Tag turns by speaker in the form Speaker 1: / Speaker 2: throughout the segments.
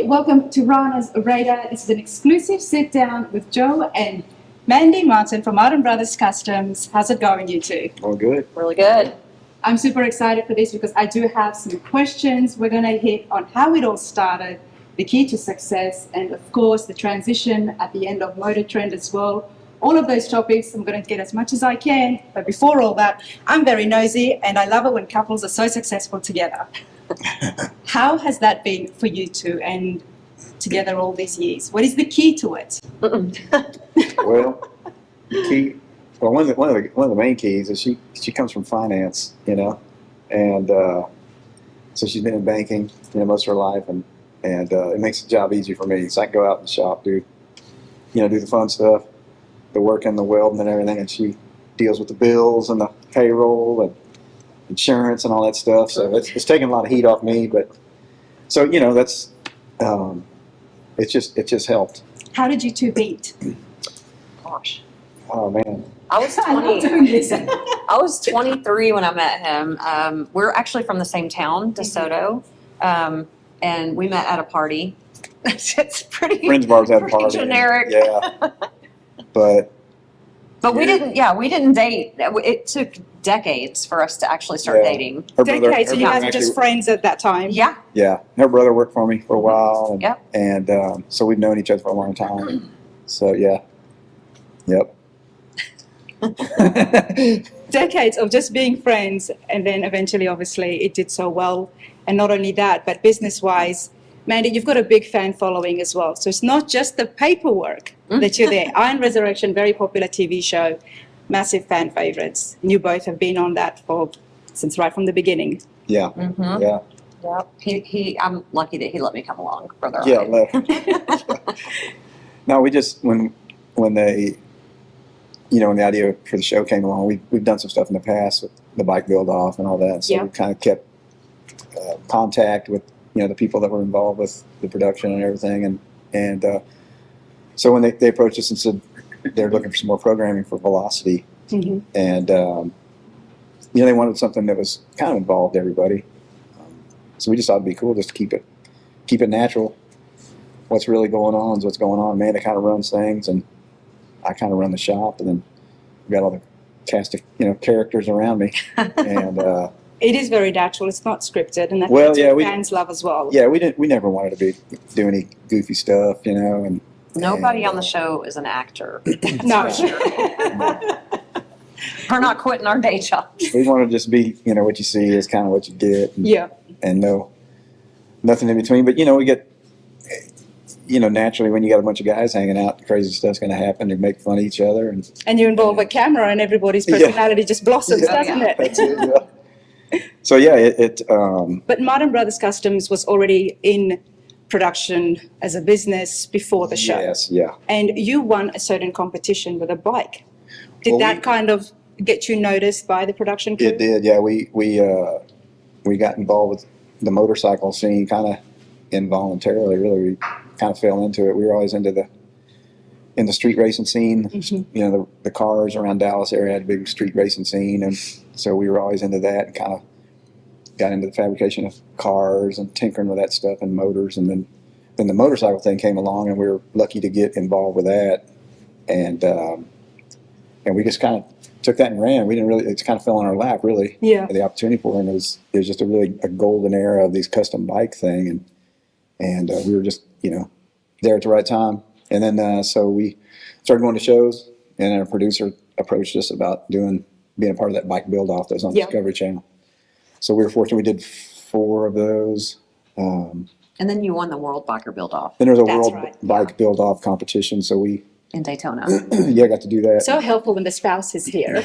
Speaker 1: welcome to Ranas Radar. This is an exclusive sit-down with Joe and Mandi Martin from Martin Brothers Customs. How's it going, you two?
Speaker 2: All good.
Speaker 3: Really good.
Speaker 1: I'm super excited for this because I do have some questions. We're going to hit on how it all started, the key to success, and of course the transition at the end of Motortrend as well. All of those topics, I'm going to get as much as I can. But before all that, I'm very nosy and I love it when couples are so successful together. How has that been for you two and together all these years? What is the key to it?
Speaker 2: Well, one of the main keys is she comes from finance, and so she's been in banking, most of her life, and it makes the job easy for me. So I can go out and shop, do the fun stuff, the work and the welding and everything, and she deals with the bills and the payroll and insurance and all that stuff. So it's taken a lot of heat off me, but so that's it just helped.
Speaker 1: How did you two meet?
Speaker 3: Gosh.
Speaker 2: Oh man.
Speaker 3: I was 20. I was 23 when I met him. We're actually from the same town, DeSoto, and we met at a party. It's pretty
Speaker 2: Friends of ours had a party.
Speaker 3: Generic.
Speaker 2: Yeah. But
Speaker 3: we didn't. Yeah, we didn't date. It took decades for us to actually start dating.
Speaker 1: Decades. So you guys were just friends at that time.
Speaker 3: Yeah.
Speaker 2: Yeah. Her brother worked for me for a while. And,
Speaker 3: Yep.
Speaker 2: So we've known each other for a long time. So yeah. Yep.
Speaker 1: Decades of just being friends, and then eventually, obviously, it did so well. And not only that, but business-wise, Mandi, you've got a big fan following as well. So it's not just the paperwork that you're there. Iron Resurrection, very popular TV show, massive fan favorites. And you both have been on that since right from the beginning.
Speaker 2: Yeah.
Speaker 3: Mm-hmm.
Speaker 2: Yeah.
Speaker 3: Yep. I'm lucky that he let me come along for the
Speaker 2: Yeah.
Speaker 3: ride.
Speaker 2: No, we just when they, when the idea for the show came along, we've done some stuff in the past with the bike build off and all that. So we kind of kept contact with the people that were involved with the production and everything, and so when they approached us and said they're looking for some more programming for Velocity, and they wanted something that was kind of involved everybody, so we just thought it'd be cool just to keep it natural. What's really going on is what's going on. Amanda kind of runs things, and I kind of run the shop, and then we got all the cast of characters around me, and.
Speaker 1: It is very natural. It's not scripted, and that's what fans love as well.
Speaker 2: Yeah, we never wanted to do any goofy stuff, and
Speaker 3: nobody on the show is an actor.
Speaker 1: No,
Speaker 3: sure. We're not quitting our day jobs.
Speaker 2: We want to just be, what you see is kind of what you get. And nothing in between. But we get, naturally when you got a bunch of guys hanging out, crazy stuff's going to happen. You make fun of each other, and
Speaker 1: you involve a camera, and everybody's personality just blossoms, doesn't it?
Speaker 2: That's it, yeah. So
Speaker 1: But Martin Brothers Customs was already in production as a business before the show.
Speaker 2: Yes, yeah.
Speaker 1: And you won a certain competition with a bike. Did that kind of get you noticed by the production crew?
Speaker 2: It did, yeah. We got involved with the motorcycle scene kind of involuntarily. Really, we kind of fell into it. We were always in the street racing scene. The cars around Dallas area had a big street racing scene, and so we were always into that and kind of got into the fabrication of cars and tinkering with that stuff and motors. And then the motorcycle thing came along, and we were lucky to get involved with that. And we just kind of took that and ran. We didn't really, it kind of fell in our lap, really.
Speaker 1: Yeah.
Speaker 2: The opportunity for it. And it was just a golden era of these custom bike thing. And we were just, there at the right time. And then, so we started going to shows, and then a producer approached us about being a part of that bike build off that was on Discovery Channel. So we were fortunate. We did 4 of those.
Speaker 3: And then you won the World Biker Build Off.
Speaker 2: Then there was a World Bike Build Off competition. So we
Speaker 3: in Daytona.
Speaker 2: got to do that.
Speaker 1: So helpful when the spouse is here.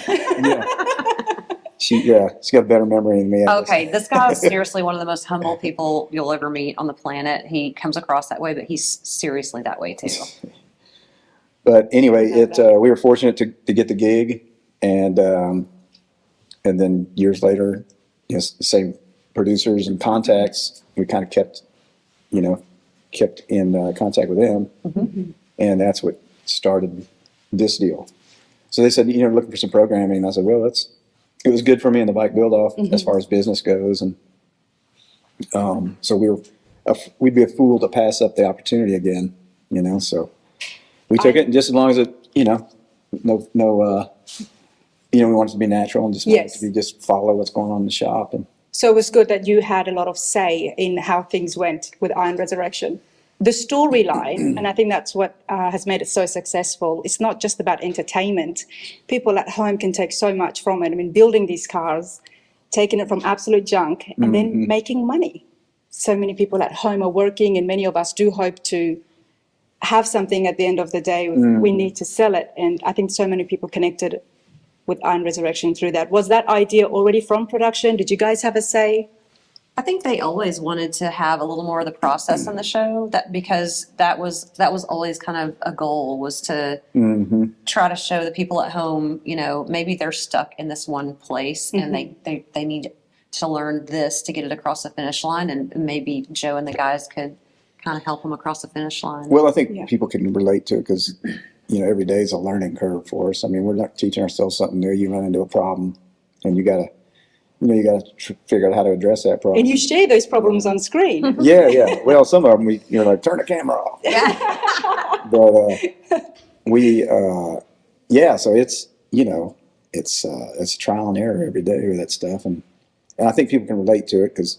Speaker 2: She's got a better memory than me.
Speaker 3: Okay, this guy is seriously one of the most humble people you'll ever meet on the planet. He comes across that way, but he's seriously that way too.
Speaker 2: But anyway, we were fortunate to get the gig, and then years later, the same producers and contacts, we kind of kept in contact with them, and that's what started this deal. So they said, looking for some programming, and I said, well, it was good for me in the bike build off as far as business goes, and so we were we'd be a fool to pass up the opportunity again, you know, so we took it, and just as long as it, you know, we want it to be natural and just want it to be just follow what's going on in the shop. And
Speaker 1: So it was good that you had a lot of say in how things went with Iron Resurrection. The storyline, and I think that's what has made it so successful, it's not just about entertainment. People at home can take so much from it. I mean, building these cars, taking it from absolute junk, and then making money. So many people at home are working, and many of us do hope to have something at the end of the day. We need to sell it. And I think so many people connected with Iron Resurrection through that. Was that idea already from production? Did you guys have a say?
Speaker 3: I think they always wanted to have a little more of the process in the show, because that was always kind of a goal, was to try to show the people at home, you know, maybe they're stuck in this one place and they need to learn this to get it across the finish line, and maybe Joe and the guys could kind of help them across the finish line.
Speaker 2: well, I think people can relate to it because, you know, every day is a learning curve for us. I mean, we're not teaching ourselves something new. You run into a problem and you got to figure out how to address that problem.
Speaker 1: And you share those problems on screen.
Speaker 2: Yeah. Well, some of them you're like, turn the camera off. But so it's, you know, it's trial and error every day with that stuff, and I think people can relate to it because,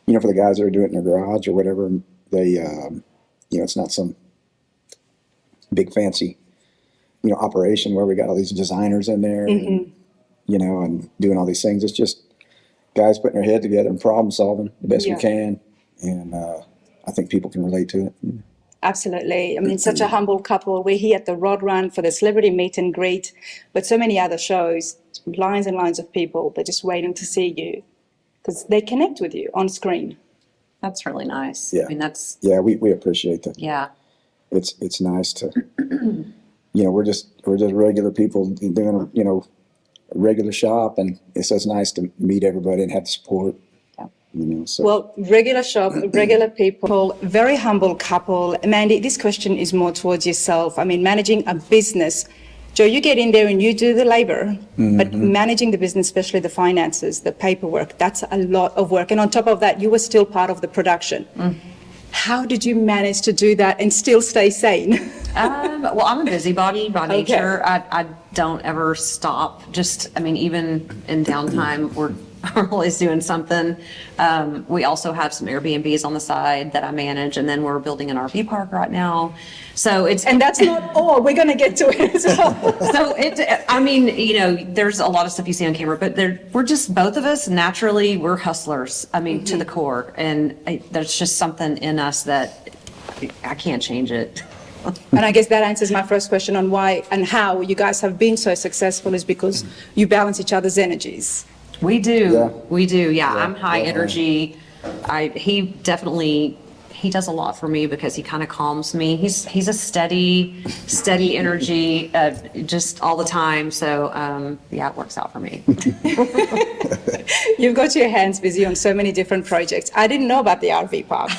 Speaker 2: you know, for the guys that are doing it in their garage or whatever, they, you know, it's not some big fancy, you know, operation where we got all these designers in there, and, you know, and doing all these things. It's just guys putting their head together and problem solving the best we can, and I think people can relate to it.
Speaker 1: Absolutely. I mean, such a humble couple. We're here at the Rod Run for the celebrity meet and greet, but so many other shows, lines and lines of people, they're just waiting to see you because they connect with you on screen.
Speaker 3: That's really nice.
Speaker 2: Yeah.
Speaker 3: I mean, that's,
Speaker 2: we appreciate that.
Speaker 3: yeah.
Speaker 2: It's nice to, you know, we're just regular people doing a, you know, a regular shop, and it's just nice to meet everybody and have the support. You know, so.
Speaker 1: Well, regular shop, regular people, very humble couple. Mandi, this question is more towards yourself. I mean, managing a business, Joe, you get in there and you do the labor, but managing the business, especially the finances, the paperwork, that's a lot of work. And on top of that, you were still part of the production. How did you manage to do that and still stay sane?
Speaker 3: Well, I'm a busybody by nature. I don't ever stop. I mean, even in downtime, we're always doing something. We also have some Airbnbs on the side that I manage, and then we're building an RV park right now. So and
Speaker 1: that's not all. We're going to get to it as well.
Speaker 3: So I mean, you know, there's a lot of stuff you see on camera, but we're just, both of us naturally, we're hustlers. I mean, to the core, and there's just something in us that I can't change it.
Speaker 1: And I guess that answers my first question on why and how you guys have been so successful, is because you balance each other's energies.
Speaker 3: We do.
Speaker 2: Yeah.
Speaker 3: We do. Yeah. I'm high energy. He does a lot for me because he kind of calms me. He's a steady energy, just all the time. So, it works out for me.
Speaker 1: You've got your hands busy on so many different projects. I didn't know about the RV park,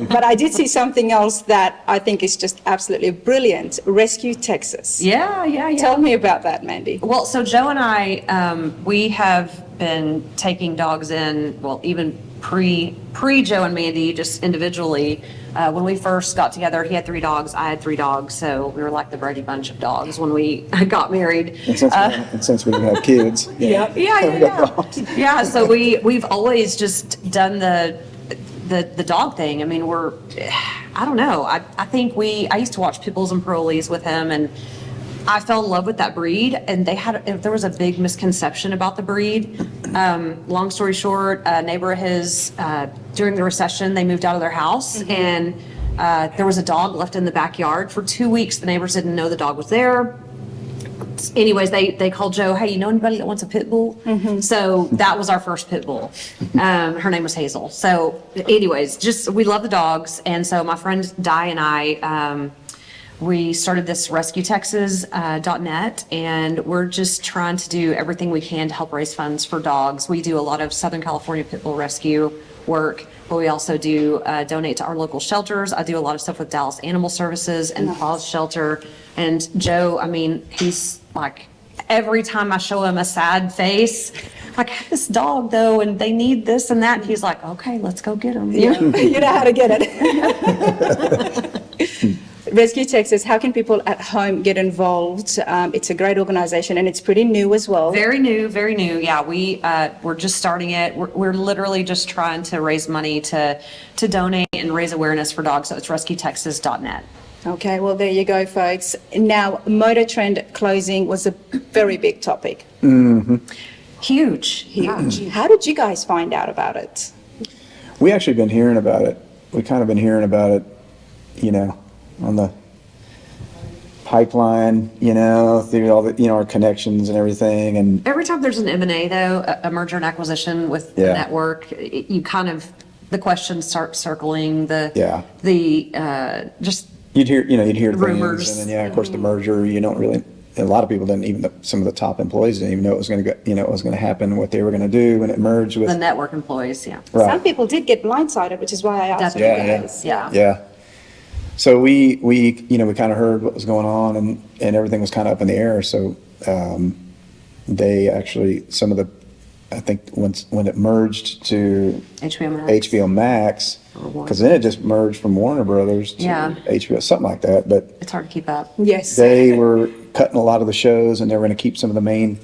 Speaker 1: but I did see something else that I think is just absolutely brilliant. Rescue Texas.
Speaker 3: Yeah.
Speaker 1: Tell me about that, Mandi.
Speaker 3: Well, so Joe and I, we have been taking dogs in, well, even pre Joe and Mandi, just individually. When we first got together, he had 3 dogs, I had 3 dogs, so we were like the Brady Bunch of dogs when we got married.
Speaker 2: And since we didn't have kids.
Speaker 3: Yeah. So we've always just done the dog thing. I mean, I don't know. I think I used to watch Pit Bulls and Parolees with him, and I fell in love with that breed, and there was a big misconception about the breed. Long story short, a neighbor of his, during the recession, they moved out of their house, and there was a dog left in the backyard for 2 weeks. The neighbors didn't know the dog was there. Anyways, they called Joe, hey, you know anybody that wants a pit bull? So that was our first pit bull. Her name was Hazel. So anyways, we love the dogs. And so my friend Di and I, we started this RescueTexas.net, and we're just trying to do everything we can to help raise funds for dogs. We do a lot of Southern California pit bull rescue work, but we also do donate to our local shelters. I do a lot of stuff with Dallas Animal Services and the Paws Shelter. And Joe, I mean, he's like, every time I show him a sad face, like, I have this dog though, and they need this and that. And he's like, okay, let's go get them.
Speaker 1: Yeah. You know how to get it. Rescue Texas, how can people at home get involved? It's a great organization and it's pretty new as well.
Speaker 3: Very new, very new. Yeah, we're just starting it. We're literally just trying to raise money to donate and raise awareness for dogs. So it's rescuetexas.net.
Speaker 1: Okay, well, there you go, folks. Now, Motortrend closing was a very big topic.
Speaker 3: Huge.
Speaker 1: Huge. How did you guys find out about it?
Speaker 2: We actually been hearing about it. We kind of been hearing about it, on the pipeline, through all the, our connections and everything. And
Speaker 3: Every time there's an M&A though, a merger and acquisition with the network, you kind of, the questions start circling, just
Speaker 2: you'd hear
Speaker 3: rumors.
Speaker 2: things, and then of course the merger, you don't really. A lot of people didn't even. Some of the top employees didn't even know it was going to go. It was going to happen. What they were going to do when it merged with
Speaker 3: the network employees. Yeah.
Speaker 2: Right.
Speaker 1: Some people did get blindsided, which is why I asked you guys.
Speaker 3: Yeah.
Speaker 2: So we kind of heard what was going on, and everything was kind of up in the air. So they actually, some of the, I think when it merged to HBO Max, because then it just merged from Warner Brothers to HBO, something like that. But
Speaker 3: it's hard to keep up.
Speaker 1: Yes.
Speaker 2: They were cutting a lot of the shows, and they were going to keep some of the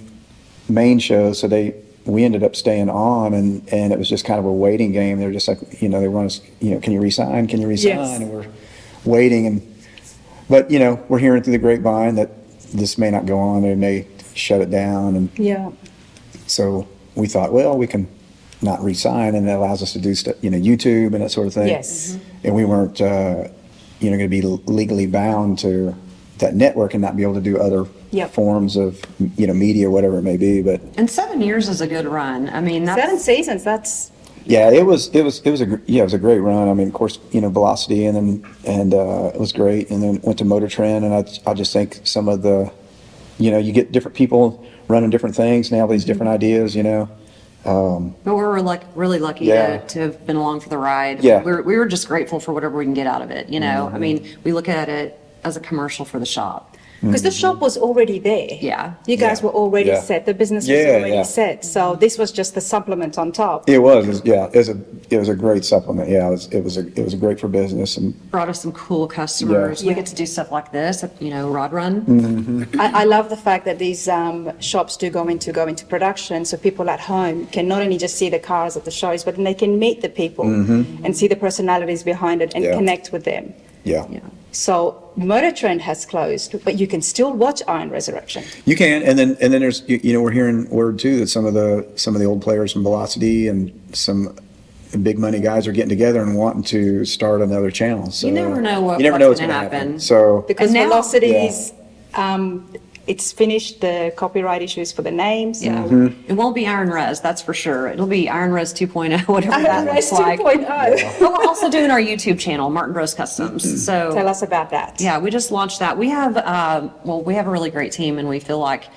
Speaker 2: main shows. So we ended up staying on, and it was just kind of a waiting game. They were just like, they want us, can you resign? Can you resign?
Speaker 1: Yes.
Speaker 2: And we're waiting, but we're hearing through the grapevine that this may not go on. They may shut it down, and so we thought, well, we can not resign, and it allows us to do stuff, YouTube and that sort of thing.
Speaker 1: Yes.
Speaker 2: And we weren't, going to be legally bound to that network and not be able to do other forms of, media, whatever it may be. But
Speaker 3: and 7 years is a good run. I mean, that's
Speaker 1: 7 seasons. That's.
Speaker 2: Yeah, it was a great run. I mean, of course, Velocity, and it was great. And then went to Motortrend, and I just think some of the, you get different people running different things now, these different ideas,
Speaker 3: But we're like really lucky to have been along for the ride.
Speaker 2: Yeah.
Speaker 3: We were just grateful for whatever we can get out of it. I mean, we look at it as a commercial for the shop.
Speaker 1: Because the shop was already there.
Speaker 3: Yeah.
Speaker 1: You guys were already set. The business was already set. So this was just the supplement on top.
Speaker 2: It was a great supplement. Yeah, it was great for business, and
Speaker 3: Brought us some cool customers. We get to do stuff like this, Rod Run.
Speaker 1: I love the fact that these shops do go into production, so people at home can not only just see the cars at the shows, but then they can meet the people and see the personalities behind it and connect with them.
Speaker 2: Yeah.
Speaker 1: So Motortrend has closed, but you can still watch Iron Resurrection.
Speaker 2: You can, and then there's we're hearing word too that some of the old players from Velocity and some big money guys are getting together and wanting to start another channel. So
Speaker 3: You never know what's
Speaker 2: what's
Speaker 3: going to
Speaker 2: gonna
Speaker 3: happen.
Speaker 2: So
Speaker 1: Because
Speaker 3: And now-
Speaker 1: Velocity's, it's finished the copyright issues for the names.
Speaker 3: Yeah. It won't be Iron Res, that's for sure. It'll be Iron Res 2.0, whatever
Speaker 1: Iron
Speaker 3: that
Speaker 1: Res
Speaker 3: looks like.
Speaker 1: 2.0.
Speaker 3: But we're also doing our YouTube channel, Martin Bros Customs. So
Speaker 1: Tell us about that.
Speaker 3: yeah, we just launched that. We have we have a really great team, and we feel like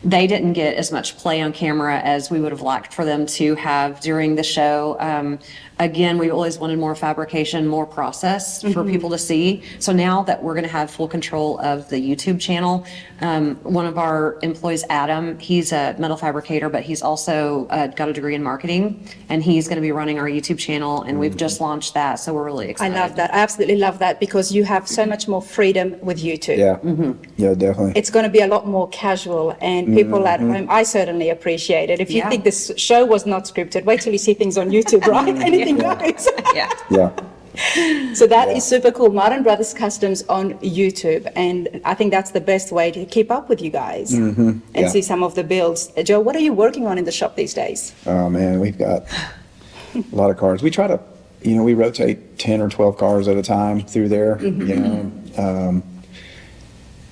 Speaker 3: they didn't get as much play on camera as we would have liked for them to have during the show. Again, we always wanted more fabrication, more process for people to see. So now that we're going to have full control of the YouTube channel, one of our employees, Adam, he's a metal fabricator, but he's also got a degree in marketing, and he's going to be running our YouTube channel, and we've just launched that, so we're really
Speaker 1: I
Speaker 3: excited.
Speaker 1: love that. I absolutely love that because you have so much more freedom with YouTube.
Speaker 2: yeah, definitely.
Speaker 1: It's going to be a lot more casual, and people at home, I certainly appreciate it. If you think this show was not scripted, wait till you see things on YouTube, right? Anything goes.
Speaker 3: Yeah.
Speaker 2: Yeah.
Speaker 1: So that is super cool. Martin Brothers Customs on YouTube, and I think that's the best way to keep up with you guys and see some of the builds. Joe, what are you working on in the shop these days?
Speaker 2: Oh man, we've got a lot of cars. We try to, we rotate 10 or 12 cars at a time through there.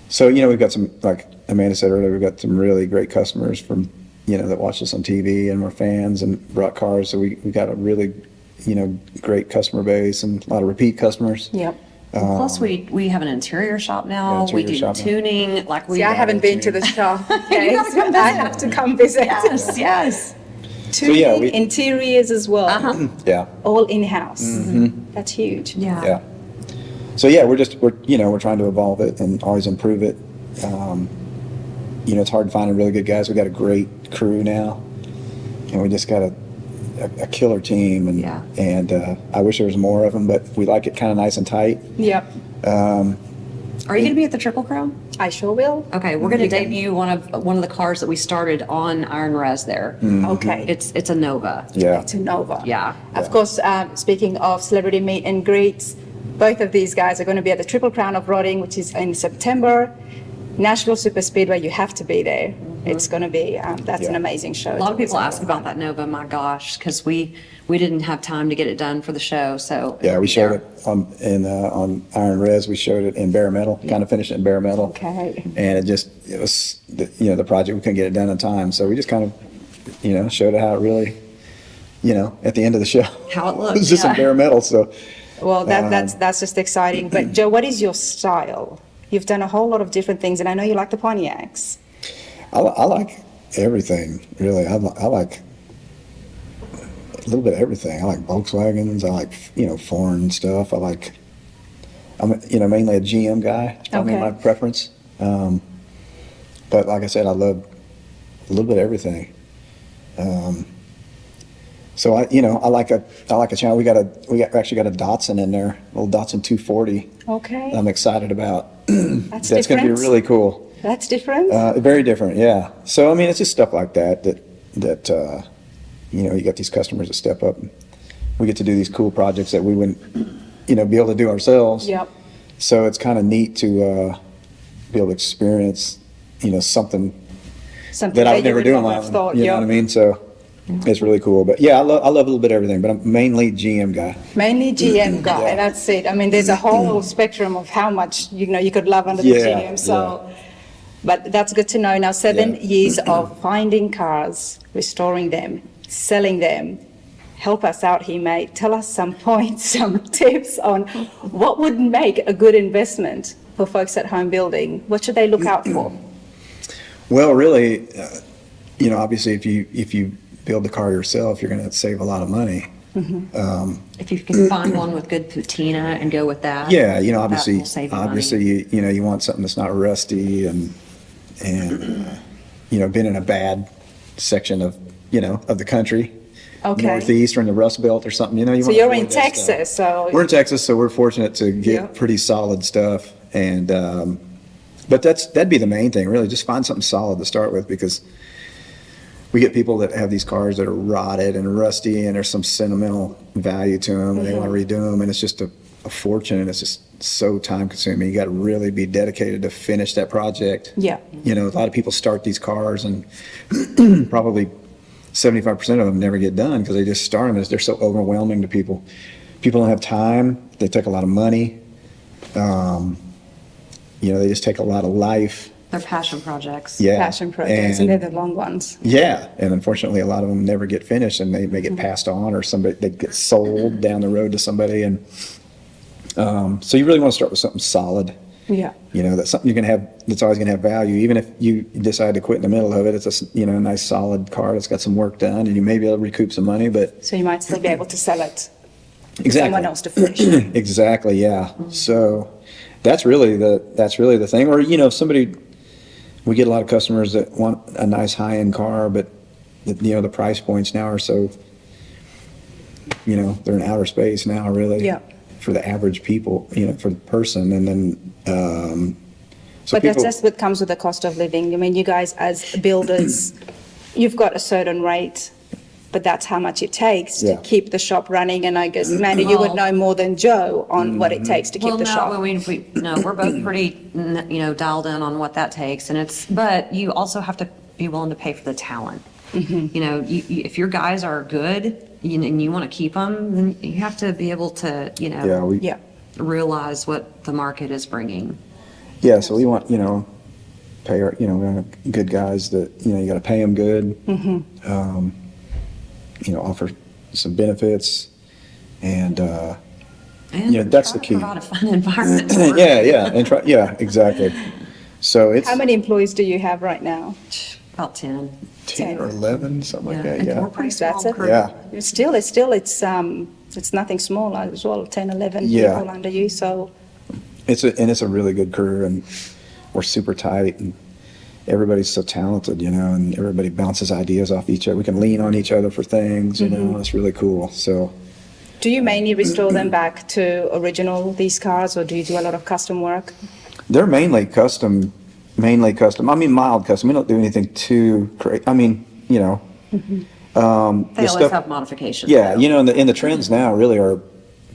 Speaker 2: So we've got some, like Amanda said earlier, we've got some really great customers from that watch us on TV and we're fans and brought cars. So we got a really great customer base and a lot of repeat customers.
Speaker 1: Yep.
Speaker 3: Plus, we have an interior shop now. We do tuning. Like
Speaker 1: See, I haven't been to the shop. Yes, I have to come visit.
Speaker 3: Yes.
Speaker 1: Tuning, interiors as well.
Speaker 2: Yeah.
Speaker 1: All in-house. That's huge.
Speaker 3: Yeah.
Speaker 2: So yeah, we're trying to evolve it and always improve it. It's hard finding really good guys. We got a great crew now. and we just got a killer team, and
Speaker 3: Yeah.
Speaker 2: I wish there was more of them, but we like it kind of nice and tight.
Speaker 1: Yep.
Speaker 3: Are you going to be at the Triple Crown?
Speaker 1: I sure will.
Speaker 3: Okay, we're going to debut one of the cars that we started on Iron Res there.
Speaker 1: Okay.
Speaker 3: It's a Nova.
Speaker 2: Yeah.
Speaker 1: To Nova.
Speaker 3: Yeah.
Speaker 1: Of course, speaking of celebrity meet and greets, both of these guys are going to be at the Triple Crown of Rodding, which is in September. Nashville Super Speedway, you have to be there. It's going to be, that's an amazing show.
Speaker 3: A lot of people ask about that Nova, my gosh, because we didn't have time to get it done for the show, so.
Speaker 2: Yeah, we showed it on Iron Res. We showed it in bare metal, kind of finished it in bare metal.
Speaker 1: Okay.
Speaker 2: And it was the project, we couldn't get it done in time, so we just kind of showed it how it really, at the end of the show.
Speaker 3: How it looked,
Speaker 2: It was just in
Speaker 3: yeah.
Speaker 2: bare metal, so.
Speaker 1: Well, that's just exciting. But Joe, what is your style? You've done a whole lot of different things, and I know you like the Pontiacs.
Speaker 2: I like everything, really. I like a little bit of everything. I like Volkswagens. I like, foreign stuff. I'm mainly a GM guy. It's probably
Speaker 1: Okay.
Speaker 2: my preference. But like I said, I love a little bit of everything. So I like a channel. We actually got a Datsun in there, a little Datsun 240.
Speaker 1: Okay.
Speaker 2: I'm excited about.
Speaker 1: That's
Speaker 2: That's going to be
Speaker 1: different.
Speaker 2: really cool.
Speaker 1: That's different.
Speaker 2: Very different, yeah. So, I mean, it's just stuff like that you got these customers that step up. We get to do these cool projects that we wouldn't, be able to do ourselves.
Speaker 1: Yep.
Speaker 2: So it's kind of neat to be able to experience, something
Speaker 1: Something
Speaker 2: that I would
Speaker 1: you
Speaker 2: never do in
Speaker 1: not
Speaker 2: my
Speaker 1: have
Speaker 2: own.
Speaker 1: thought.
Speaker 2: You know what I mean? So it's really cool. But yeah, I love a little bit of everything, but I'm mainly GM guy.
Speaker 1: Mainly GM guy,
Speaker 2: Yeah.
Speaker 1: that's it. I mean, there's a whole spectrum of how much, you could love under the
Speaker 2: Yeah,
Speaker 1: GM, so. But that's good to know. Now, 7
Speaker 2: Yeah.
Speaker 1: years of finding cars, restoring them, selling them. Help us out here, mate. Tell us some points, some tips on what would make a good investment for folks at home building. What should they look out for?
Speaker 2: Well, really, obviously if you build the car yourself, you're going to save a lot of money.
Speaker 3: If you can find one with good patina and go with that.
Speaker 2: Yeah,
Speaker 3: that
Speaker 2: obviously,
Speaker 3: will save you money.
Speaker 2: you want something that's not rusty and been in a bad section of the country,
Speaker 1: Okay.
Speaker 2: northeast or in the Rust Belt or something. You
Speaker 1: So
Speaker 2: wanna
Speaker 1: you're
Speaker 2: avoid
Speaker 1: in
Speaker 2: that stuff.
Speaker 1: Texas, so.
Speaker 2: We're in Texas, so we're fortunate to get
Speaker 1: Yeah.
Speaker 2: pretty solid stuff, and but that'd be the main thing, really. Just find something solid to start with, because we get people that have these cars that are rotted and rusty, and there's some sentimental value to them, and they want to redo them, and it's just a fortune, and it's just so time consuming. You got to really be dedicated to finish that project.
Speaker 1: Yeah.
Speaker 2: A lot of people start these cars, and probably 75% of them never get done because they just start them. They're so overwhelming to people. People don't have time. They take a lot of money. They just take a lot of life.
Speaker 3: They're passion projects.
Speaker 2: Yeah.
Speaker 1: Passion projects, and they're the long ones.
Speaker 2: Yeah, and unfortunately, a lot of them never get finished, and they may get passed on, or they get sold down the road to somebody, and so you really want to start with something solid.
Speaker 1: Yeah.
Speaker 2: That's something that's always gonna have value, even if you decide to quit in the middle of it. It's a nice solid car that's got some work done, and you may be able to recoup some money, but
Speaker 1: So you might still be able to sell it to
Speaker 2: exactly.
Speaker 1: someone else to finish.
Speaker 2: Exactly, yeah. So that's really the thing. Or if somebody, we get a lot of customers that want a nice high-end car, but the price points now are so, they're in outer space now, really.
Speaker 1: Yeah.
Speaker 2: For the average people, for the person, and then so
Speaker 1: But that's
Speaker 2: people,
Speaker 1: just what comes with the cost of living. I mean, you guys as builders, you've got a certain rate, but that's how much it takes to
Speaker 2: Yeah.
Speaker 1: keep the shop running. And I guess, Amanda, you would know more than Joe on what it takes to keep
Speaker 3: Well,
Speaker 1: the
Speaker 3: no,
Speaker 1: shop.
Speaker 3: we're both pretty, dialed in on what that takes, and but you also have to be willing to pay for the talent. If your guys are good, and you want to keep them, then you have to be able to,
Speaker 1: Yeah.
Speaker 3: realize what the market is bringing.
Speaker 2: yeah. So we want pay our we want good guys that you got to pay them good. Offer some benefits, and
Speaker 3: And
Speaker 2: that's
Speaker 3: try
Speaker 2: the
Speaker 3: to
Speaker 2: key.
Speaker 3: provide a fun environment. to work in.
Speaker 2: yeah, exactly. So it's
Speaker 1: How many employees do you have right now?
Speaker 3: About 10.
Speaker 2: 10 or 11, something like that.
Speaker 3: And
Speaker 2: Yeah.
Speaker 3: we're pretty
Speaker 1: That's
Speaker 3: small
Speaker 1: it.
Speaker 3: crew.
Speaker 2: Yeah.
Speaker 1: It's nothing small as well, 10, 11
Speaker 2: Yeah.
Speaker 1: people under you, so.
Speaker 2: It's a really good crew, and we're super tight, and everybody's so talented, you know, and everybody bounces ideas off each other. We can lean on each other for things, you know. It's really cool. So.
Speaker 1: Do you mainly restore them back to original, these cars, or do you do a lot of custom work?
Speaker 2: They're mainly custom. I mean, mild custom. We don't do anything too crazy. I mean, you know.
Speaker 3: They always have modifications.
Speaker 2: Yeah,
Speaker 3: though.
Speaker 2: you know, and the trends now really are,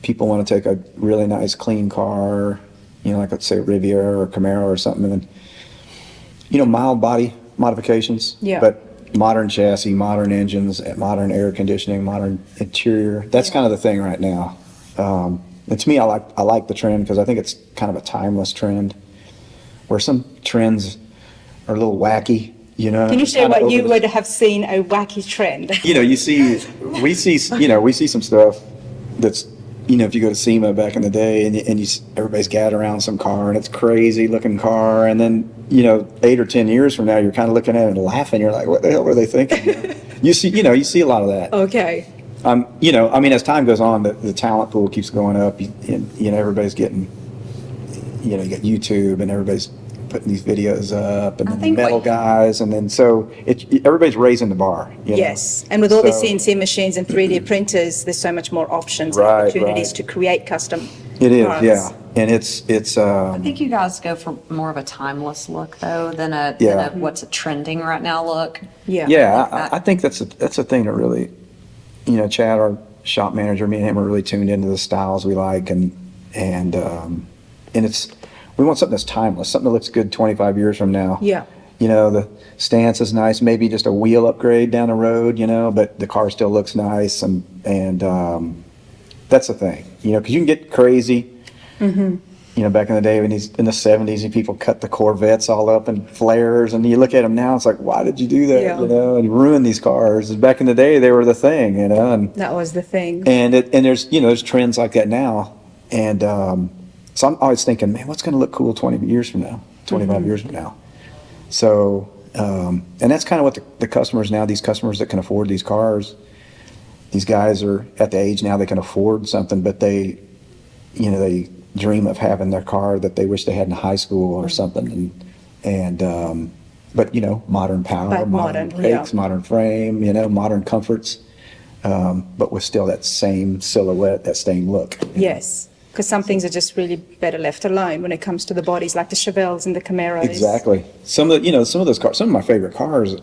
Speaker 2: people want to take a really nice, clean car, you know, like let's say Riviera or Camaro or something, and then, you know, mild body modifications.
Speaker 1: Yeah.
Speaker 2: But modern chassis, modern engines, modern air conditioning, modern interior. That's kind of the thing right now. And to me, I like the trend because I think it's kind of a timeless trend, where some trends are a little wacky. You know,
Speaker 1: Can you share what you would have seen a wacky trend?
Speaker 2: You know, we see some stuff that's, you know, if you go to SEMA back in the day and everybody's gathered around some car and it's crazy looking car, and then, you know, 8 or 10 years from now, you're kind of looking at it and laughing. You're like, what the hell were they thinking? You see a lot of that.
Speaker 1: Okay.
Speaker 2: You know, I mean, as time goes on, the talent pool keeps going up. You know, everybody's getting, you know, you got YouTube and everybody's putting these videos up, and then metal guys, and then so everybody's raising the bar. You know?
Speaker 1: Yes, and with all these CNC machines and 3D printers, there's so much more options and opportunities to create custom parts.
Speaker 2: Yeah, and it's.
Speaker 3: I think you guys go for more of a timeless look though than a what's a trending right now look.
Speaker 1: Yeah.
Speaker 2: Yeah, I think that's a thing that really, you know, Chad, our shop manager, me and him are really tuned into the styles we like, and it's. We want something that's timeless, something that looks good 25 years from now.
Speaker 1: Yeah.
Speaker 2: You know, the stance is nice, maybe just a wheel upgrade down the road, you know, but the car still looks nice, and that's the thing, you know, because you can get crazy. You know, back in the day, in the 70s, people cut the Corvettes all up in flares, and you look at them now, it's like, why did you do that?
Speaker 1: Yeah.
Speaker 2: You know, and you ruin these cars. And back in the day, they were the thing, you know. And
Speaker 1: That was the thing.
Speaker 2: and there's trends like that now, and so I'm always thinking, man, what's going to look cool 20 years from now, 25 years from now? So, and that's kind of what the customers now, these customers that can afford these cars, these guys are at the age now they can afford something, but they dream of having their car that they wish they had in high school or something. But, you know, modern power, modern brakes, modern frame, you know, modern comforts, but with still that same silhouette, that same look.
Speaker 1: Yes. Because some things are just really better left alone when it comes to the bodies, like the Chevelles and the Camaros.
Speaker 2: Exactly. Some of those cars, some of my favorite cars,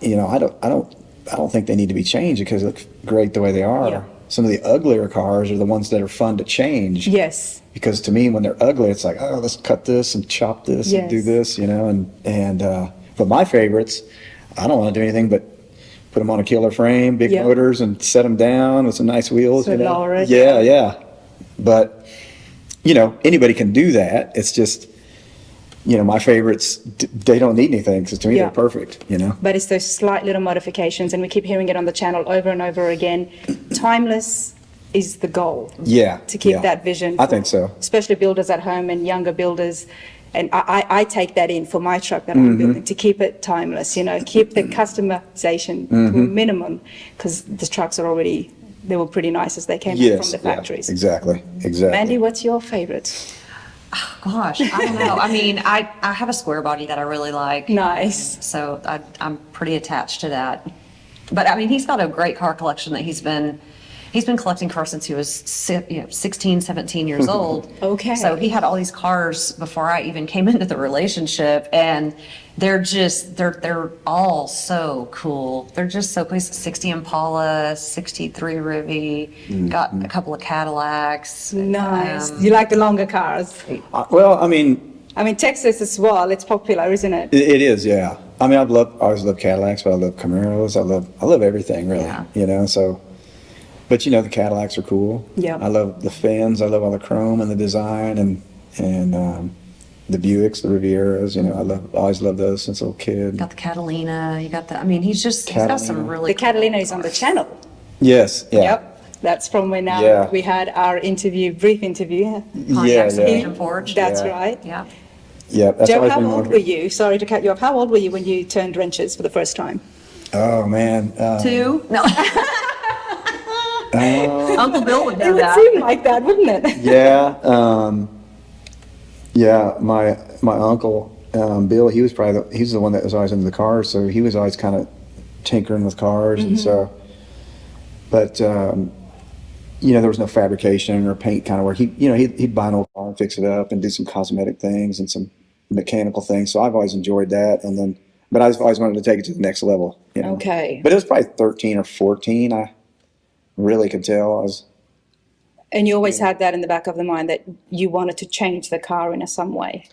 Speaker 2: you know, I don't think they need to be changed because they look great the way they are.
Speaker 1: Yeah.
Speaker 2: Some of the uglier cars are the ones that are fun to change.
Speaker 1: Yes.
Speaker 2: Because to me, when they're ugly, it's like, oh, let's cut this and chop this and do this, you know. But my favorites, I don't want to do anything but put them on a killer frame, big motors, and set them down with some nice wheels.
Speaker 1: So lower it.
Speaker 2: Yeah. But, you know, anybody can do that. It's just, you know, my favorites, they don't need anything because to me they're perfect, you know.
Speaker 1: But it's those slight little modifications, and we keep hearing it on the channel over and over again. Timeless is the goal.
Speaker 2: Yeah.
Speaker 1: To keep that vision.
Speaker 2: I think so.
Speaker 1: Especially builders at home and younger builders. And I take that in for my truck that I'm building, to keep it timeless, you know, keep the customization to a minimum, because the trucks are already, they were pretty nice as they came out from the factories.
Speaker 2: Exactly.
Speaker 1: Mandy, what's your favorite?
Speaker 3: Gosh, I don't know. I mean, I have a square body that I really like.
Speaker 1: Nice.
Speaker 3: So I'm pretty attached to that. But I mean, he's got a great car collection that he's been collecting cars since he was 16, 17 years old.
Speaker 1: Okay.
Speaker 3: So he had all these cars before I even came into the relationship, and they're all so cool. They're just so cool. 60 Impala, 63 Rivi, got a couple of Cadillacs.
Speaker 1: Nice. You like the longer cars?
Speaker 2: Well, I mean,
Speaker 1: Texas as well, it's popular, isn't it?
Speaker 2: It is, yeah. I mean, I always love Cadillacs, but I love Camaros. I love everything, really.
Speaker 3: Yeah.
Speaker 2: You know, so. But you know, the Cadillacs are cool.
Speaker 1: Yeah.
Speaker 2: I love the fins. I love all the chrome and the design, and the Buicks, the Rivieras. You know, I always loved those since a little kid.
Speaker 3: Got the Catalina. You got the. I mean, he's got some really.
Speaker 1: The Catalina is on the channel.
Speaker 2: Yes. Yeah.
Speaker 1: Yep. That's from when we had our brief interview.
Speaker 3: Pontiac Station Forge.
Speaker 1: That's right.
Speaker 3: Yeah.
Speaker 2: Yeah. That's
Speaker 1: Joe, how old were you? Sorry to cut you off. How old were you when you turned wrenches for the first time?
Speaker 2: Oh man.
Speaker 3: 2? No. Uncle Bill would know that.
Speaker 1: It would seem like that, wouldn't it?
Speaker 2: Yeah. Yeah. My uncle Bill, he's the one that was always into the cars, so he was always kind of tinkering with cars, and so. But there was no fabrication or paint kind of work. He'd buy an old car and fix it up and do some cosmetic things and some mechanical things. So I've always enjoyed that, but I've always wanted to take it to the next level.
Speaker 1: Okay.
Speaker 2: But it was probably 13 or 14. I really could tell.
Speaker 1: And you always had that in the back of the mind that you wanted to change the car in some way.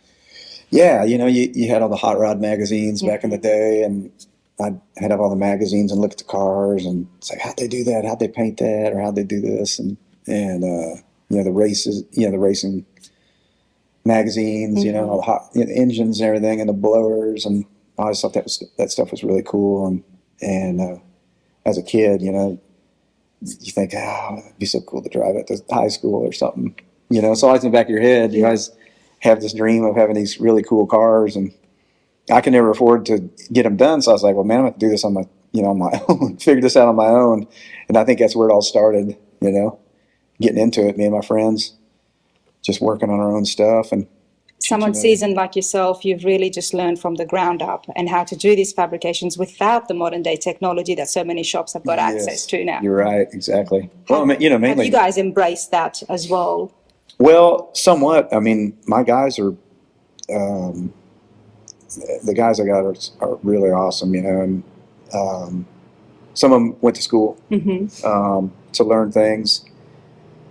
Speaker 2: Yeah, you had all the hot rod magazines back in the day, and I'd have all the magazines and look at the cars and say, how'd they do that? How'd they paint that? Or how'd they do this? And the races, the racing magazines, all the hot engines and everything, and the blowers, and I always thought that stuff was really cool. And as a kid, you think, it'd be so cool to drive it to high school or something. So always in the back of your head, you always have this dream of having these really cool cars, and I can never afford to get them done. So I was like, well, man, I'm going to do this on my own, figure this out on my own. And I think that's where it all started, getting into it, me and my friends, just working on our own stuff. And
Speaker 1: someone seasoned like yourself, you've really just learned from the ground up and how to do these fabrications without the modern day technology that so many shops have got access to now.
Speaker 2: You're right, exactly. Well, mainly.
Speaker 1: Have you guys embraced that as well?
Speaker 2: Well, somewhat. I mean, my guys are, the guys I got are really awesome, and some of them went to school to learn things,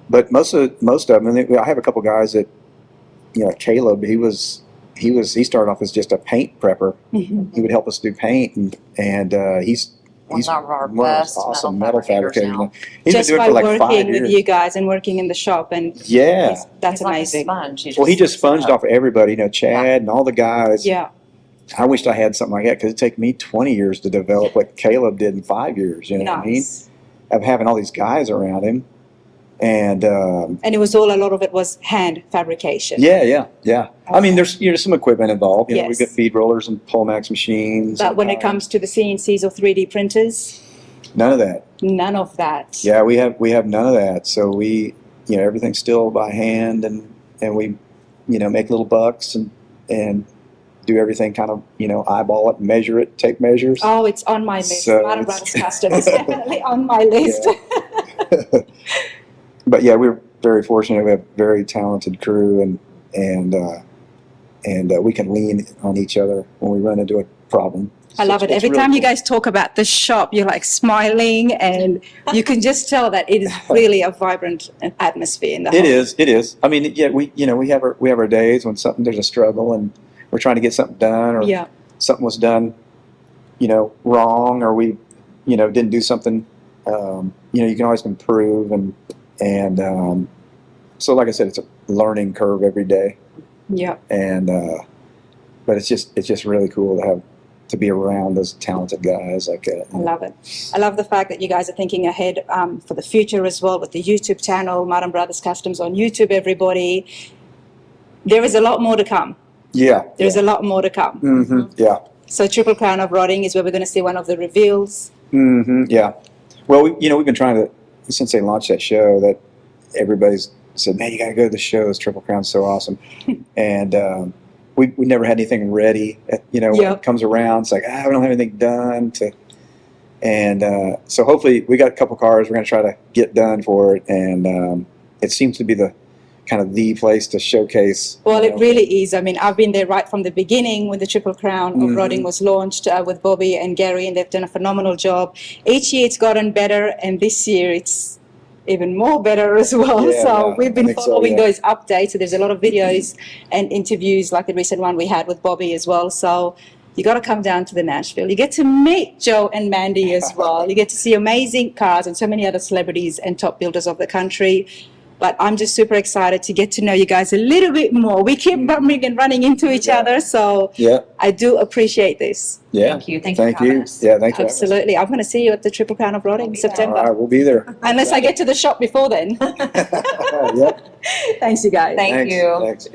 Speaker 2: but most of them. And I have a couple guys that, Caleb. He started off as just a paint prepper. He would help us do paint, and he's
Speaker 3: one of our best
Speaker 2: awesome metal fabricator. He's
Speaker 1: just
Speaker 2: been doing
Speaker 1: by
Speaker 2: it for like 5
Speaker 1: working
Speaker 2: years.
Speaker 1: with you guys and working in the shop, and that's amazing.
Speaker 3: Like a sponge.
Speaker 2: Well, he just sponged off of everybody, Chad and all the guys.
Speaker 1: Yeah.
Speaker 2: I wished I had something like that, because it'd take me 20 years to develop what Caleb did in 5 years. You know what I mean? Of having all these guys around him, and
Speaker 1: it was a lot of it was hand fabrication.
Speaker 2: Yeah. I mean, there's some equipment involved. We've got
Speaker 1: Yes.
Speaker 2: feed rollers and Polmax machines.
Speaker 1: But when it comes to the CNCs or 3D printers,
Speaker 2: none of that.
Speaker 1: none of that.
Speaker 2: Yeah, we have none of that. So we, everything's still by hand, and we, make little bucks and do everything kind of, eyeball it, measure it, take measures.
Speaker 1: Oh, it's on my list.
Speaker 2: So
Speaker 1: Amanda Brothers Custom is definitely on my list.
Speaker 2: Yeah. But yeah, we're very fortunate. We have a very talented crew, and we can lean on each other when we run into a problem.
Speaker 1: I love it. Every
Speaker 2: really
Speaker 1: time you
Speaker 2: cool.
Speaker 1: guys talk about the shop, you're like smiling, and you can just tell that it is really a vibrant atmosphere in the
Speaker 2: It
Speaker 1: home.
Speaker 2: is. I mean, yeah, we have our days when there's a struggle and we're trying to get something done, or something was done, wrong, or we, didn't do something. You can always improve, and so like I said, it's a learning curve every day.
Speaker 1: Yeah.
Speaker 2: And but it's just really cool to be around those talented guys like that.
Speaker 1: I love it. I love the fact that you guys are thinking ahead for the future as well with the YouTube channel, Martin Brothers Customs on YouTube, everybody. There is a lot more to come.
Speaker 2: Yeah.
Speaker 1: There's a lot more to come.
Speaker 2: Mm-hmm. Yeah.
Speaker 1: So Triple Crown of Rodding is where we're going to see one of the reveals.
Speaker 2: Mm-hmm. Yeah. Well, we've been trying to, since they launched that show, that everybody's said, man, you got to go to the show. This Triple Crown's so awesome. And we never had anything ready. When it comes around, it's like, we don't have anything done. And so hopefully we got a couple cars we're going to try to get done for it. And it seems to be the place to showcase.
Speaker 1: Well, it really is. I mean, I've been there right from the beginning when the Triple Crown of Rodding was launched with Bobby and Gary, and they've done a phenomenal job. Each year it's gotten better, and this year it's even more better as well. So we've been following those updates. So there's a lot of videos and interviews like the recent one we had with Bobby as well. So you got to come down to the Nashville. You get to meet Joe and Mandi as well. You get to see amazing cars and so many other celebrities and top builders of the country. But I'm just super excited to get to know you guys a little bit more. We keep bumping and running into each other, so I do appreciate this.
Speaker 2: Yeah.
Speaker 3: Thank you. Thank you for having us.
Speaker 2: Yeah, thank you.
Speaker 1: Absolutely. I'm going to see you at the Triple Crown of Rodding in September.
Speaker 2: All right, we'll be there.
Speaker 1: Unless I get to the shop before then.
Speaker 2: Yep.
Speaker 1: Thanks, you guys.
Speaker 3: Thank you.
Speaker 2: Thanks.